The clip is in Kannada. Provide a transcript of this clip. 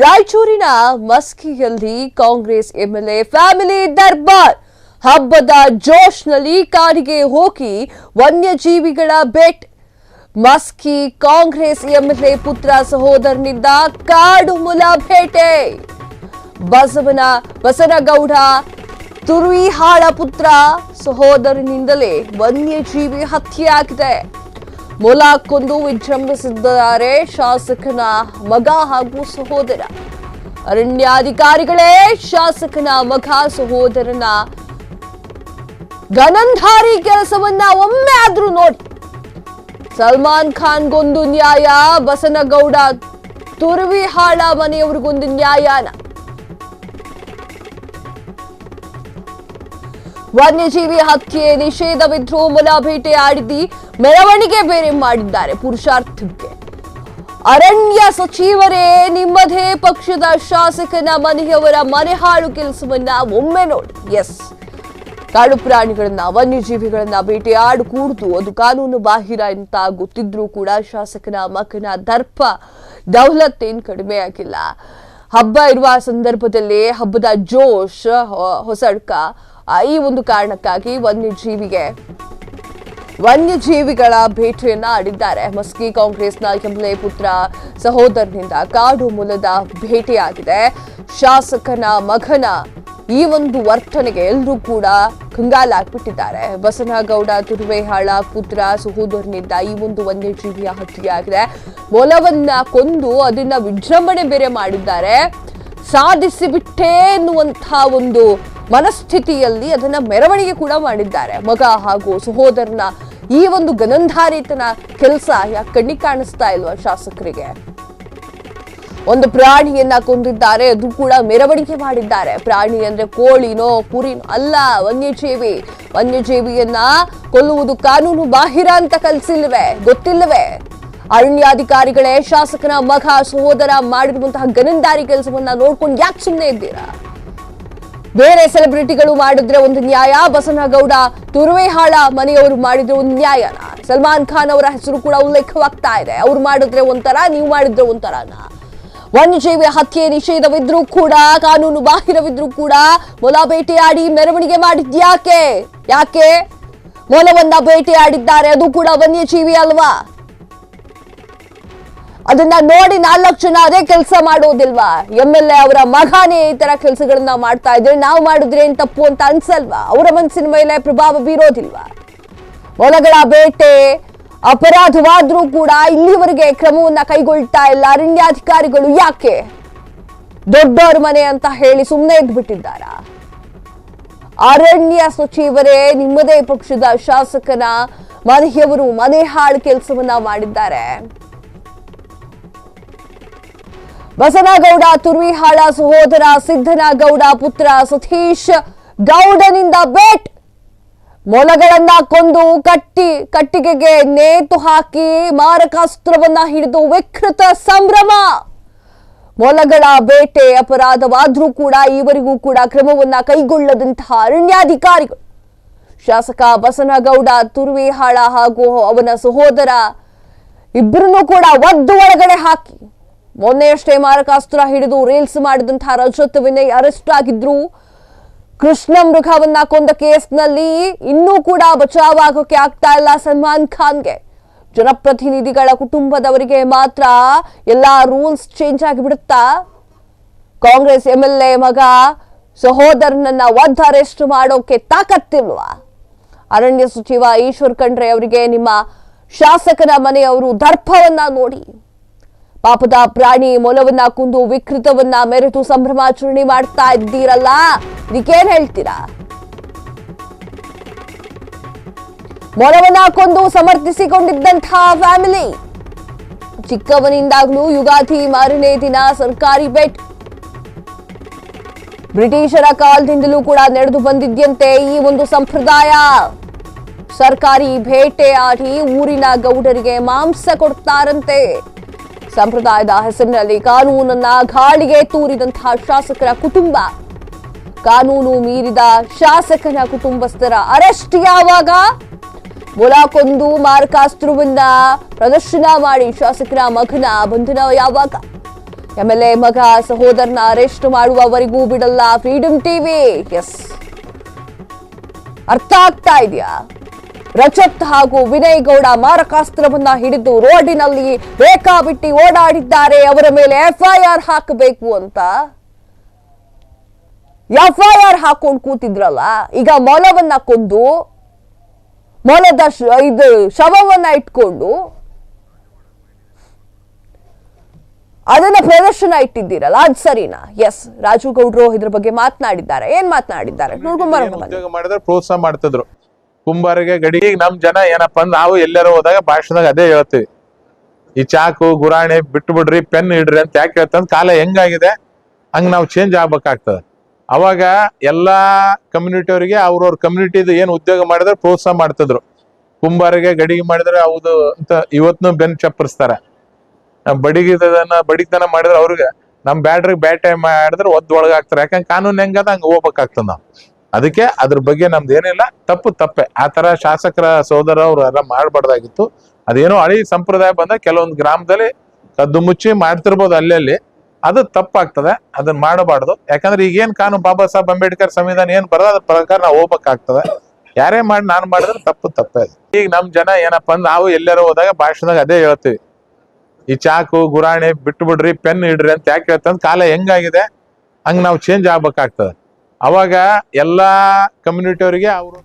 ರಾಯಚೂರಿನ ಮಸ್ಕಿಯಲ್ಲಿ ಕಾಂಗ್ರೆಸ್ ಎಂಎಲ್ಎ ಫ್ಯಾಮಿಲಿ ದರ್ಬಾರ್ ಹಬ್ಬದ ಜೋಶ್ನಲ್ಲಿ ಕಾಡಿಗೆ ಹೋಗಿ ವನ್ಯಜೀವಿಗಳ ಭೇಟಿ. ಮಸ್ಕಿ ಕಾಂಗ್ರೆಸ್ ಎಂಎಲ್ಎ ಪುತ್ರ ಸಹೋದರನಿಂದ ಕಾಡು ಮೊಲ ಭೇಟೆ. ಬಸನಗೌಡ ತುರುವಿಹಾಳ ಪುತ್ರ ಸಹೋದರನಿಂದಲೇ ವನ್ಯಜೀವಿ ಹತ್ಯೆಯಾಗಿದೆ. ಮೊಲ ಕೊಂದು ವಿಜೃಂಭಿಸಿದ್ದಾರೆ ಶಾಸಕನ ಮಗ ಹಾಗೂ ಸಹೋದರ. ಅರಣ್ಯಾಧಿಕಾರಿಗಳೇ ಶಾಸಕನ ಮಗ ಸಹೋದರನ ಗನಂಧಾರಿ ಕೆಲಸವನ್ನ ಒಮ್ಮೆ ಆದ್ರೂ ನೋಡಿ. ಸಲ್ಮಾನ್ ಖಾನ್ಗೊಂದು ನ್ಯಾಯ, ಬಸನಗೌಡ ತುರುವಿಹಾಳ ಮನೆಯವರಿಗೊಂದು ನ್ಯಾಯನ. ವನ್ಯಜೀವಿ ಹತ್ಯೆ ನಿಷೇಧವಿದ್ರೂ ಮೊಲ ಬೇಟೆ ಆಡಿದಿ ಮೆರವಣಿಗೆ ಬೇರೆ ಮಾಡಿದ್ದಾರೆ ಪುರುಷಾರ್ಥಕ್ಕೆ. ಅರಣ್ಯ ಸಚಿವರೇ, ನಿಮ್ಮದೇ ಪಕ್ಷದ ಶಾಸಕನ ಮನೆಯವರ ಮನೆ ಹಾಳು ಕೆಲಸವನ್ನ ಒಮ್ಮೆ ನೋಡಿ. ಎಸ್, ಕಾಡು ಪ್ರಾಣಿಗಳನ್ನ ವನ್ಯಜೀವಿಗಳನ್ನ ಬೇಟೆಯಾಡು ಕೂಡ್ದು ಅದು ಕಾನೂನು ಬಾಹಿರ ಅಂತ ಗೊತ್ತಿದ್ರೂ ಕೂಡ ಶಾಸಕನ ಮಗನ ದರ್ಪ ದೌಲತ್ ಏನ್ ಕಡಿಮೆ ಆಗಿಲ್ಲ. ಹಬ್ಬ ಇರುವ ಸಂದರ್ಭದಲ್ಲಿ ಹಬ್ಬದ ಜೋಶ್ ಹೊಸಡ್ಕ ಈ ಒಂದು ಕಾರಣಕ್ಕಾಗಿ ವನ್ಯಜೀವಿಗಳ ಭೇಟಿಯನ್ನ ಆಡಿದ್ದಾರೆ. ಮಸ್ಕಿ ಕಾಂಗ್ರೆಸ್ನ ಎಂಎಲ್ಎ ಪುತ್ರ ಸಹೋದರನಿಂದ ಕಾಡು ಮೊಲದ ಭೇಟಿಯಾಗಿದೆ. ಶಾಸಕನ ಮಗನ ಈ ಒಂದು ವರ್ತನೆಗೆ ಎಲ್ಲರೂ ಕೂಡ ಕಂಗಾಲಾಗ್ಬಿಟ್ಟಿದ್ದಾರೆ. ಬಸನಗೌಡ ತುರುವೇಹಾಳ ಪುತ್ರ ಸಹೋದರನಿಂದ ಈ ಒಂದು ವನ್ಯಜೀವಿಯ ಹತ್ಯೆಯಾಗಿದೆ. ಮೊಲವನ್ನ ಕೊಂದು ಅದನ್ನ ವಿಜೃಂಭಣೆ ಬೇರೆ ಮಾಡಿದ್ದಾರೆ. ಸಾಧಿಸಿಬಿಟ್ಟೆ ಎನ್ನುವಂತಹ ಒಂದು ಮನಸ್ಥಿತಿಯಲ್ಲಿ ಅದನ್ನ ಮೆರವಣಿಗೆ ಕೂಡ ಮಾಡಿದ್ದಾರೆ. ಮಗ ಹಾಗೂ ಸಹೋದರನ ಈ ಒಂದು ಗನಂಧಾರಿತನ ಕೆಲಸ ಯಾಕೆ ಕಣ್ಣಿಗೆ ಕಾಣಿಸ್ತಾ ಇಲ್ವಾ ಶಾಸಕರಿಗೆ? ಒಂದು ಪ್ರಾಣಿಯನ್ನ ಕೊಂದಿದ್ದಾರೆ, ಅದು ಕೂಡ ಮೆರವಣಿಗೆ ಮಾಡಿದ್ದಾರೆ. ಪ್ರಾಣಿ ಅಂದ್ರೆ ಕೋಳಿನೋ ಕುರಿನೋ ಅಲ್ಲ, ವನ್ಯಜೀವಿಯನ್ನ ಕೊಲ್ಲುವುದು ಕಾನೂನು ಬಾಹಿರ ಅಂತ ಕಲಿಸಿಲ್ವೇ, ಗೊತ್ತಿಲ್ಲವೇ? ಅರಣ್ಯಾಧಿಕಾರಿಗಳೇ ಶಾಸಕನ ಮಗ ಸಹೋದರ ಮಾಡಿರುವಂತಹ ಗನಂದಾರಿ ಕೆಲಸವನ್ನ ನೋಡ್ಕೊಂಡು ಯಾಕೆ ಸುಮ್ಮನೆ ಇದ್ದೀರಾ? ಬೇರೆ ಸೆಲೆಬ್ರಿಟಿಗಳು ಮಾಡಿದ್ರೆ ಒಂದು ನ್ಯಾಯ, ಬಸನಗೌಡ ತುರುವೇಹಾಳ ಮನೆಯವರು ಮಾಡಿದ್ರೆ ಒಂದು ನ್ಯಾಯನ? ಸಲ್ಮಾನ್ ಖಾನ್ ಅವರ ಹೆಸರು ಕೂಡ ಉಲ್ಲೇಖವಾಗ್ತಾ ಇದೆ. ಅವ್ರು ಮಾಡಿದ್ರೆ ಒಂಥರ, ನೀವು ಮಾಡಿದ್ರೆ ಒಂಥರನ? ವನ್ಯಜೀವಿ ಹತ್ಯೆ ನಿಷೇಧವಿದ್ರೂ ಕೂಡ, ಕಾನೂನು ಬಾಹಿರವಿದ್ರೂ ಕೂಡ ಮೊಲ ಬೇಟೆಯಾಡಿ ಮೆರವಣಿಗೆ ಮಾಡಿದ್ಯಾಕೆ? ಯಾಕೆ ಮೊಲವನ್ನ ಬೇಟೆಯಾಡಿದ್ದಾರೆ? ಅದು ಕೂಡ ವನ್ಯಜೀವಿ ಅಲ್ವಾ? ಅದನ್ನ ನೋಡಿ 4 ಜನ ಅದೇ ಕೆಲಸ ಮಾಡೋದಿಲ್ವಾ? ಎಂಎಲ್ಎ ಅವರ ಮಗನೇ ಈ ತರ ಕೆಲಸಗಳನ್ನ ಮಾಡ್ತಾ ಇದ್ರೆ ನಾವು ಮಾಡಿದ್ರೆ ಏನ್ ತಪ್ಪು ಅಂತ ಅನ್ಸಲ್ವಾ? ಅವರ ಮನಸ್ಸಿನ ಮೇಲೆ ಪ್ರಭಾವ ಬೀರೋದಿಲ್ವಾ? ಮೊಲಗಳ ಬೇಟೆ ಅಪರಾಧವಾದ್ರೂ ಕೂಡ ಇಲ್ಲಿವರೆಗೆ ಕ್ರಮವನ್ನ ಕೈಗೊಳ್ತಾ ಇಲ್ಲ ಅರಣ್ಯಾಧಿಕಾರಿಗಳು. ಯಾಕೆ? ದೊಡ್ಡವ್ರ ಮನೆ ಅಂತ ಹೇಳಿ ಸುಮ್ಮನೆ ಇದ್ಬಿಟ್ಟಿದ್ದಾರ? ಅರಣ್ಯ ಸಚಿವರೇ, ನಿಮ್ಮದೇ ಪಕ್ಷದ ಶಾಸಕನ ಮನೆಯವರು ಮನೆ ಹಾಳು ಕೆಲಸವನ್ನ ಮಾಡಿದ್ದಾರೆ. ಬಸನಗೌಡ ತುರುವಿಹಾಳ ಸಹೋದರ ಸಿದ್ದನಗೌಡ ಪುತ್ರ ಸತೀಶ್ ಗೌಡನಿಂದ ಭೇಟ್. ಮೊಲಗಳನ್ನ ಕೊಂದು ಕಟ್ಟಿಗೆಗೆ ನೇತು ಹಾಕಿ ಮಾರಕಾಸ್ತ್ರವನ್ನ ಹಿಡಿದು ವಿಕೃತ ಸಂಭ್ರಮ. ಮೊಲಗಳ ಬೇಟೆ ಅಪರಾಧವಾದ್ರೂ ಕೂಡ ಈವರೆಗೂ ಕೂಡ ಕ್ರಮವನ್ನ ಕೈಗೊಳ್ಳದಂತಹ ಅರಣ್ಯಾಧಿಕಾರಿಗಳು. ಶಾಸಕ ಬಸನಗೌಡ ತುರುವಿಹಾಳ ಹಾಗೂ ಅವನ ಸಹೋದರ ಇಬ್ಬರನ್ನೂ ಕೂಡ ಒದ್ದು ಒಳಗಡೆ ಹಾಕಿ ಮೊನ್ನೆಯಷ್ಟೇ ಮಾರಕಾಸ್ತ್ರ ಹಿಡಿದು ರೀಲ್ಸ್ ಮಾಡಿದಂತಹ ರಜತ್ ವಿನಯ್ ಅರೆಸ್ಟ್ ಆಗಿದ್ರು. ಕೃಷ್ಣ ಮೃಗವನ್ನ ಕೊಂದ ಕೇಸ್ನಲ್ಲಿ ಇನ್ನೂ ಕೂಡ ಬಚಾವಾಗೋಕೆ ಆಗ್ತಾ ಇಲ್ಲ ಸಲ್ಮಾನ್ ಖಾನ್ಗೆ. ಜನಪ್ರತಿನಿಧಿಗಳ ಕುಟುಂಬದವರಿಗೆ ಮಾತ್ರ ಎಲ್ಲಾ ರೂಲ್ಸ್ ಚೇಂಜ್ ಆಗಿಬಿಡುತ್ತಾ? ಕಾಂಗ್ರೆಸ್ ಎಂಎಲ್ಎ ಮಗ ಸಹೋದರನನ್ನ ಒದ್ದು ಅರೆಸ್ಟ್ ಮಾಡೋಕೆ ತಾಕತ್ತಿಲ್ವಾ? ಅರಣ್ಯ ಸಚಿವ ಈಶ್ವರ್ ಖಂಡ್ರೆ ಅವರಿಗೆ ನಿಮ್ಮ ಶಾಸಕನ ಮನೆಯವರು ದರ್ಪವನ್ನ ನೋಡಿ. ಪಾಪದ ಪ್ರಾಣಿ ಮೊಲವನ್ನ ಕೊಂದು ವಿಕೃತವನ್ನ ಮೆರೆದು ಸಂಭ್ರಮಾಚರಣೆ ಮಾಡ್ತಾ ಇದ್ದೀರಲ್ಲ, ಇದಕ್ಕೇನ್ ಹೇಳ್ತೀರಾ? ಮೊಲವನ್ನ ಕೊಂದು ಸಮರ್ಥಿಸಿಕೊಂಡಿದ್ದಂತಹ ಫ್ಯಾಮಿಲಿ. ಚಿಕ್ಕವನಿಂದಾಗ್ಲೂ ಯುಗಾದಿ ಮಾರನೇ ದಿನ ಸರ್ಕಾರಿ ಭೇಟಿ. ಬ್ರಿಟಿಷರ ಕಾಲದಿಂದಲೂ ಕೂಡ ನಡೆದು ಬಂದಿದ್ದಂತೆ ಈ ಒಂದು ಸಂಪ್ರದಾಯ. ಸರ್ಕಾರಿ ಭೇಟೆ ಆಡಿ ಊರಿನ ಗೌಡರಿಗೆ ಮಾಂಸ ಕೊಡ್ತಾರಂತೆ. ಸಂಪ್ರದಾಯದ ಹೆಸರಿನಲ್ಲಿ ಕಾನೂನನ್ನ ಗಾಳಿಗೆ ತೂರಿದಂತಹ ಶಾಸಕರ ಕುಟುಂಬ. ಕಾನೂನು ಮೀರಿದ ಶಾಸಕನ ಕುಟುಂಬಸ್ಥರ ಅರೆಸ್ಟ್ ಯಾವಾಗ? ಮೊಲ ಕೊಂದು ಮಾರಕಾಸ್ತ್ರವನ್ನ ಪ್ರದರ್ಶನ ಮಾಡಿ ಶಾಸಕರ ಮಗನ ಬಂಧನ ಯಾವಾಗ? MLA ಮಗ ಸಹೋದರನ ಅರೆಸ್ಟ್ ಮಾಡುವವರೆಗೂ ಬಿಡಲ್ಲ ಫ್ರೀಡಂ ಟಿವಿ. ಎಸ್, ಅರ್ಥ ಆಗ್ತಾ ಇದೆಯಾ? ರಜತ್ ಹಾಗೂ ವಿನಯ್ ಗೌಡ ಮಾರಕಾಸ್ತ್ರವನ್ನ ಹಿಡಿದು ರೋಡಿನಲ್ಲಿ ಬೇಕಾಬಿಟ್ಟಿ ಓಡಾಡಿದ್ದಾರೆ, ಅವರ ಮೇಲೆ FIR ಹಾಕಬೇಕು ಅಂತ. FIR ಹಾಕೊಂಡು ಕೂತಿದ್ರಲ್ಲ, ಈಗ ಮೊಲವನ್ನ ಕೊಂದು ಮೊಲದ ಶವವನ್ನ ಇಟ್ಕೊಂಡು ಅದನ್ನ ಪ್ರದರ್ಶನ ಇಟ್ಟಿದ್ದೀರಲ್ಲ, ಅದು ಸರಿನಾ? ಎಸ್, ರಾಜು ಗೌಡ್ರು ಇದ್ರ ಬಗ್ಗೆ ಮಾತನಾಡಿದ್ದಾರೆ. ಏನ್ ಮಾತನಾಡಿದ್ದಾರೆ ಉದ್ಯೋಗ ಮಾಡಿದ್ರೆ ಪ್ರೋತ್ಸಾಹ ಮಾಡ್ತಿದ್ರು. ಕುಂಬಾರಿಗೆ ಗಡಿಗೆ ನಮ್ ಜನ ಏನಪ್ಪಾ ಅಂದ್ರೆ ನಾವು ಎಲ್ಲರೂ ಹೋದಾಗ ಭಾಷಣದಾಗ ಅದೇ ಹೇಳ್ತೀವಿ, ಈ ಚಾಕು ಗುರಾಣಿ ಬಿಟ್ಟು ಬಿಡ್ರಿ, ಪೆನ್ ಇಡ್ರಿ ಅಂತ ಯಾಕೆ ಹೇಳ್ತಂದ್ ಕಾಲ ಹೆಂಗಾಗಿದೆ ಹಂಗ ನಾವು ಚೇಂಜ್ ಆಗ್ಬೇಕಾಗ್ತದೆ. ಅವಾಗ ಎಲ್ಲಾ ಕಮ್ಯುನಿಟಿ ಅವರಿಗೆ ಅವ್ರವ್ರ ಕಮ್ಯುನಿಟಿದು ಏನ್ ಉದ್ಯೋಗ ಮಾಡಿದ್ರೆ ಪ್ರೋತ್ಸಾಹ ಮಾಡ್ತಿದ್ರು. ಕುಂಬಾರಿಗೆ ಗಡಿಗೆ ಮಾಡಿದ್ರೆ ಹೌದು ಅಂತ ಇವತ್ನು ಬೆನ್ ಚಪ್ಪರಿಸ್ತಾರೆ. ಬಡಿತನ ಮಾಡಿದ್ರೆ ಅವ್ರಿಗೆ ನಮ್ ಬ್ಯಾಟ್ರಿಗೆ ಬ್ಯಾಟೆ ಮಾಡಿದ್ರೆ ಒಳಗಾಗ್ತಾರೆ. ಯಾಕಂದ್ರೆ ಕಾನೂನು ಹೆಂಗದ ಹಂಗ ಹೋಗ್ಬೇಕಾಗ್ತದ ನಾವು. ಅದಕ್ಕೆ ಅದ್ರ ಬಗ್ಗೆ ನಮ್ದು ಏನಿಲ್ಲ, ತಪ್ಪೆ. ಆ ತರ ಶಾಸಕರ ಸೋದರ ಅವ್ರು ಎಲ್ಲ ಮಾಡ್ಬಾರ್ದಾಗಿತ್ತು. ಅದೇನೋ ಹಳಿ ಸಂಪ್ರದಾಯ ಬಂದ ಕೆಲವೊಂದು ಗ್ರಾಮದಲ್ಲಿ ಕದ್ದು ಮುಚ್ಚಿ ಮಾಡ್ತಿರ್ಬೋದು ಅಲ್ಲಿ, ಅದು ತಪ್ಪಾಗ್ತದೆ. ಅದನ್ನ ಮಾಡಬಾರ್ದು. ಯಾಕಂದ್ರೆ ಈಗೇನ್ ಕಾನೂನು ಬಾಬಾ ಸಾಹೇಬ್ ಅಂಬೇಡ್ಕರ್ ಸಂವಿಧಾನ ಏನ್ ಬರೋದು ಅದ್ರ ಪ್ರಕಾರ ನಾವು ಹೋಗ್ಬೇಕಾಗ್ತದೆ. ಯಾರೇ ಮಾಡಿ ನಾನು ಮಾಡಿದ್ರೆ ತಪ್ಪೆ. ಈಗ ನಮ್ ಜನ ಏನಪ್ಪಾ ಅಂದ್ರೆ ನಾವು ಎಲ್ಲರೂ ಹೋದಾಗ ಭಾಷಣದಾಗ ಅದೇ ಹೇಳ್ತೀವಿ, ಈ ಚಾಕು ಗುರಾಣಿ ಬಿಟ್ಟು ಬಿಡ್ರಿ, ಪೆನ್ ಇಡ್ರಿ ಅಂತ ಯಾಕೆ ಹೇಳ್ತಂದ್ ಕಾಲ ಹೆಂಗಾಗಿದೆ ಹಂಗ ನಾವು ಚೇಂಜ್ ಆಗ್ಬೇಕಾಗ್ತದೆ. ಅವಾಗ ಎಲ್ಲಾ ಕಮ್ಯುನಿಟಿ ಅವರಿಗೆ ಅವರು